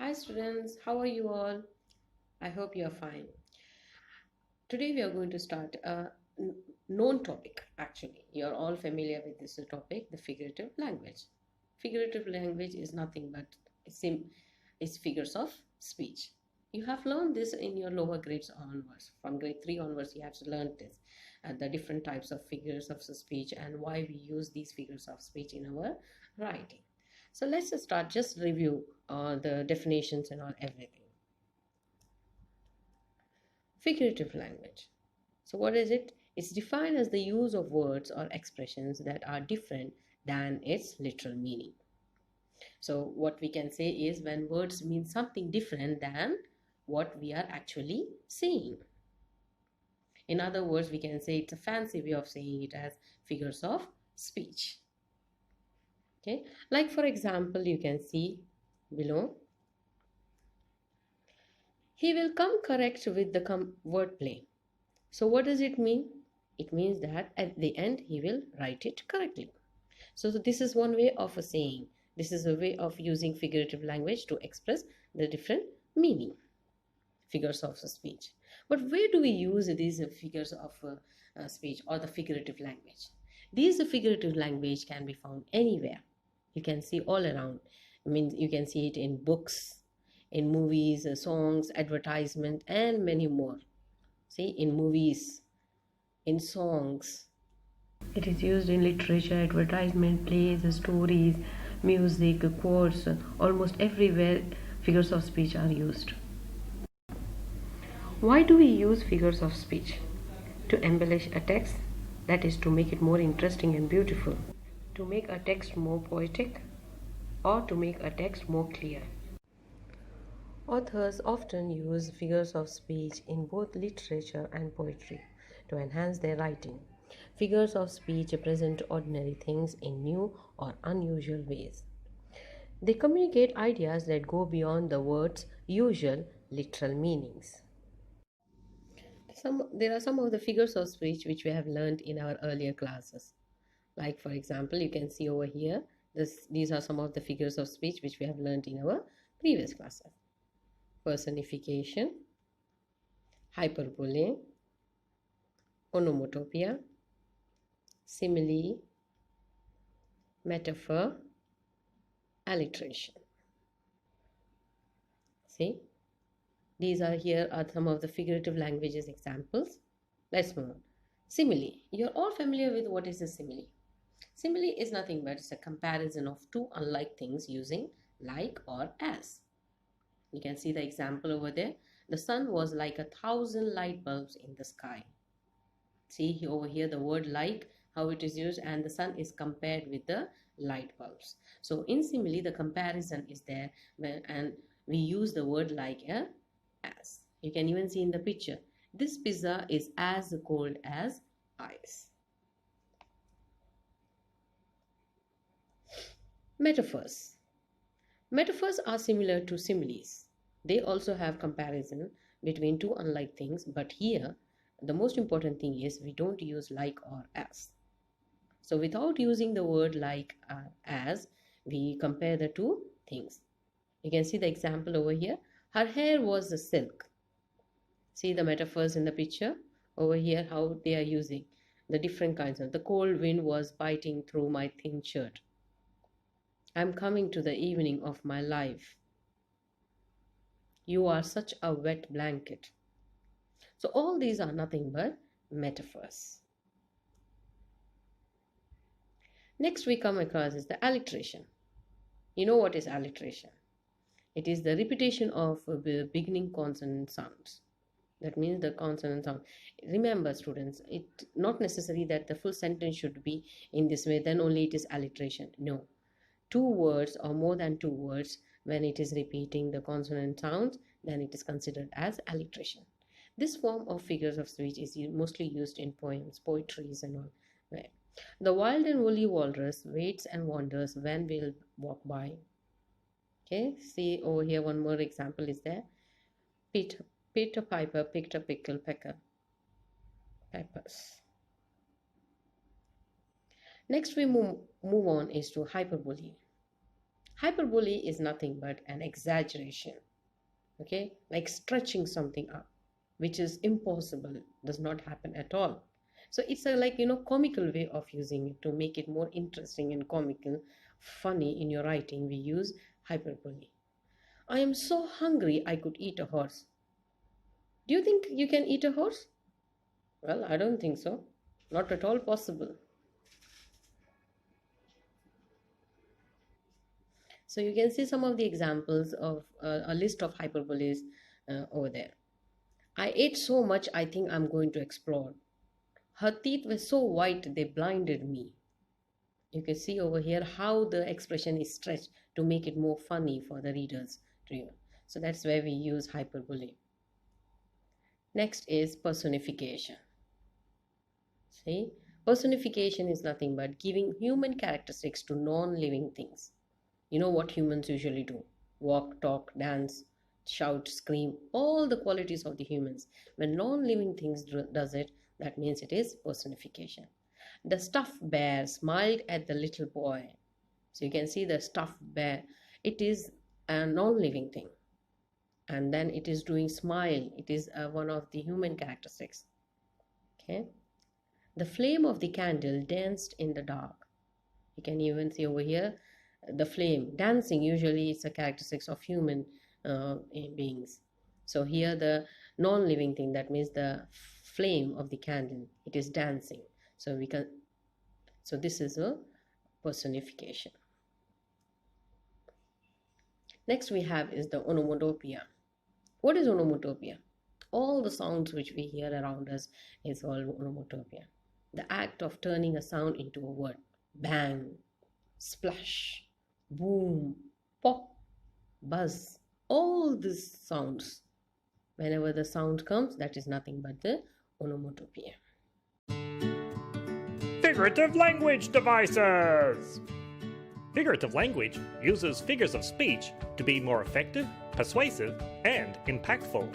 Hi students, how are you all? I hope you are fine. Today we are going to start a known topic actually. You are all familiar with this topic, the figurative language. Figurative language is nothing but it's figures of speech. You have learned this in your lower grades onwards. From grade 3 onwards you have learned this and the different types of figures of speech and why we use these figures of speech in our writing. So let's just start, just review the definitions and all everything. Figurative language. So what is it? It's defined as the use of words or expressions that are different than its literal meaning. So what we can say is when words mean something different than what we are actually saying. In other words, we can say it's a fancy way of saying it as figures of speech. Okay, like for example, you can see below, he will come correct with the wordplay. So what does it mean? It means that at the end he will write it correctly. So this is one way of saying. This is a way of using figurative language to express the different meaning, figures of speech. But where do we use these figures of speech or the figurative language? These figurative language can be found anywhere. You can see all around. I mean, you can see it in books, in movies, songs, advertisement, and many more. See, in movies, in songs. It is used in literature, advertisement, plays, stories, music, quotes, almost everywhere figures of speech are used. Why do we use figures of speech? To embellish a text, that is to make it more interesting and beautiful, to make a text more poetic, or to make a text more clear. Authors often use figures of speech in both literature and poetry to enhance their writing. Figures of speech present ordinary things in new or unusual ways. They communicate ideas that go beyond the word's usual literal meanings. There are some of the figures of speech which we have learned in our earlier classes. Like for example, you can see over here, these are some of the figures of speech which we have learned in our previous classes. Personification, hyperbole, onomatopoeia, simile, metaphor, alliteration. See, these are some of the figurative languages examples. Let's move on. Simile. You're all familiar with what is a simile. Simile is nothing but it's a comparison of two unlike things using like or as. You can see the example over there. The sun was like 1,000 light bulbs in the sky. See over here the word like, how it is used, and the sun is compared with the light bulbs. So in simile the comparison is there and we use the word like as. You can even see in the picture, this pizza is as cold as ice. Metaphors. Metaphors are similar to similes. They also have comparison between two unlike things, but here the most important thing is we don't use like or as. So without using the word like as, we compare the two things. You can see the example over here. Her hair was the silk. See the metaphors in the picture over here, how they are using the different kinds of. The cold wind was biting through my thin shirt. I'm coming to the evening of my life. You are such a wet blanket. So all these are nothing but metaphors. Next we come across is the alliteration. You know what is alliteration? It is the repetition of the beginning consonant sounds. That means the consonant sound. Remember students, it not necessary that the full sentence should be in this way, then only it is alliteration. No. Two words or more than two words, when it is repeating the consonant sounds, then it is considered as alliteration. This form of figures of speech is mostly used in poems, poetries and all. Right. The wild and woolly walrus waits and wonders when we'll walk by. Okay, see over here one more example is there. Peter Piper picked a pickle peppers. Next we move on is to hyperbole. Hyperbole is nothing but an exaggeration, okay, like stretching something up, which is impossible, does not happen at all. So it's a comical way of using it to make it more interesting and comical, funny in your writing. We use hyperbole. I am so hungry I could eat a horse. Do you think you can eat a horse? Well, I don't think so. Not at all possible. So you can see some of the examples of a list of hyperboles over there. I ate so much I think I'm going to explode. Her teeth were so white they blinded me. You can see over here how the expression is stretched to make it more funny for the readers to you. So that's where we use hyperbole. Next is personification. See, personification is nothing but giving human characteristics to non-living things. You know what humans usually do: walk, talk, dance, shout, scream, all the qualities of the humans. When non-living things does it, that means it is personification. The stuffed bear smiled at the little boy. So you can see the stuffed bear, it is a non-living thing, and then it is doing smile. It is one of the human characteristics. Okay. The flame of the candle danced in the dark. You can even see over here the flame dancing. Usually it's a characteristics of human beings. So here the non-living thing, that means the flame of the candle, it is dancing. So this is a personification. Next we have is the onomatopoeia. What is onomatopoeia? All the sounds which we hear around us is all onomatopoeia. The act of turning a sound into a word. Bang, splash, boom, pop, buzz. All these sounds, whenever the sound comes, that is nothing but the onomatopoeia. Figurative language devices. Figurative language uses figures of speech to be more effective, persuasive, and impactful.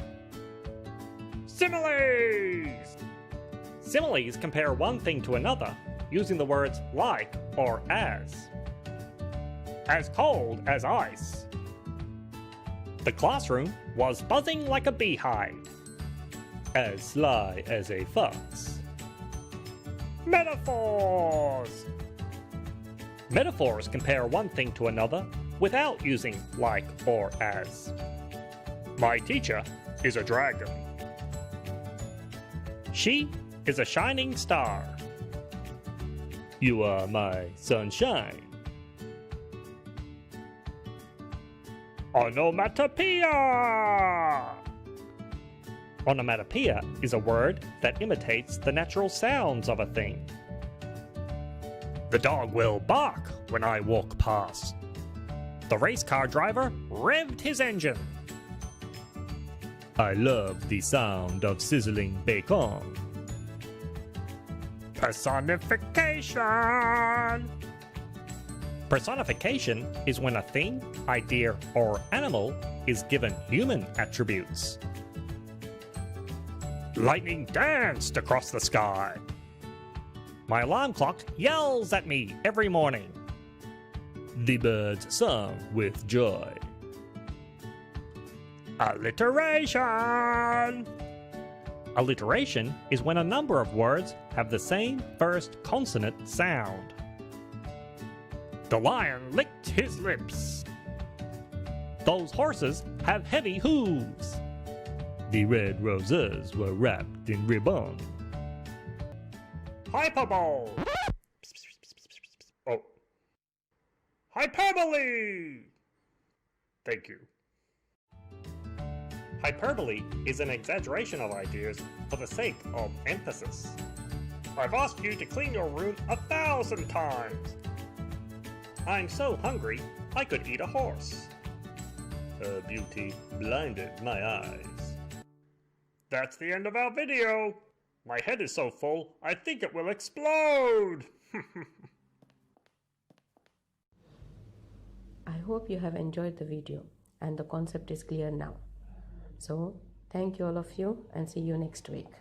Similes. Similes compare one thing to another using the words like or as. As cold as ice. The classroom was buzzing like a beehive. As sly as a fox. Metaphors. Metaphors compare one thing to another without using like or as. My teacher is a dragon. She is a shining star. You are my sunshine. Onomatopoeia! Onomatopoeia is a word that imitates the natural sounds of a thing. The dog will bark when I walk past. The race car driver revved his engine. I love the sound of sizzling bacon. Personification! Personification is when a thing, idea, or animal is given human attributes. Lightning danced across the sky. My alarm clock yells at me every morning. The birds sung with joy. Alliteration! Alliteration is when a number of words have the same first consonant sound. The lion licked his lips. Those horses have heavy hooves. The red roses were wrapped in ribbon. Hyperbole! Oh. Hyperbole! Thank you. Hyperbole is an exaggeration of ideas for the sake of emphasis. I've asked you to clean your room 1,000 times. I'm so hungry, I could eat a horse. Her beauty blinded my eyes. That's the end of our video. My head is so full, I think it will explode. I hope you have enjoyed the video and the concept is clear now. So, thank you all of you and see you next week.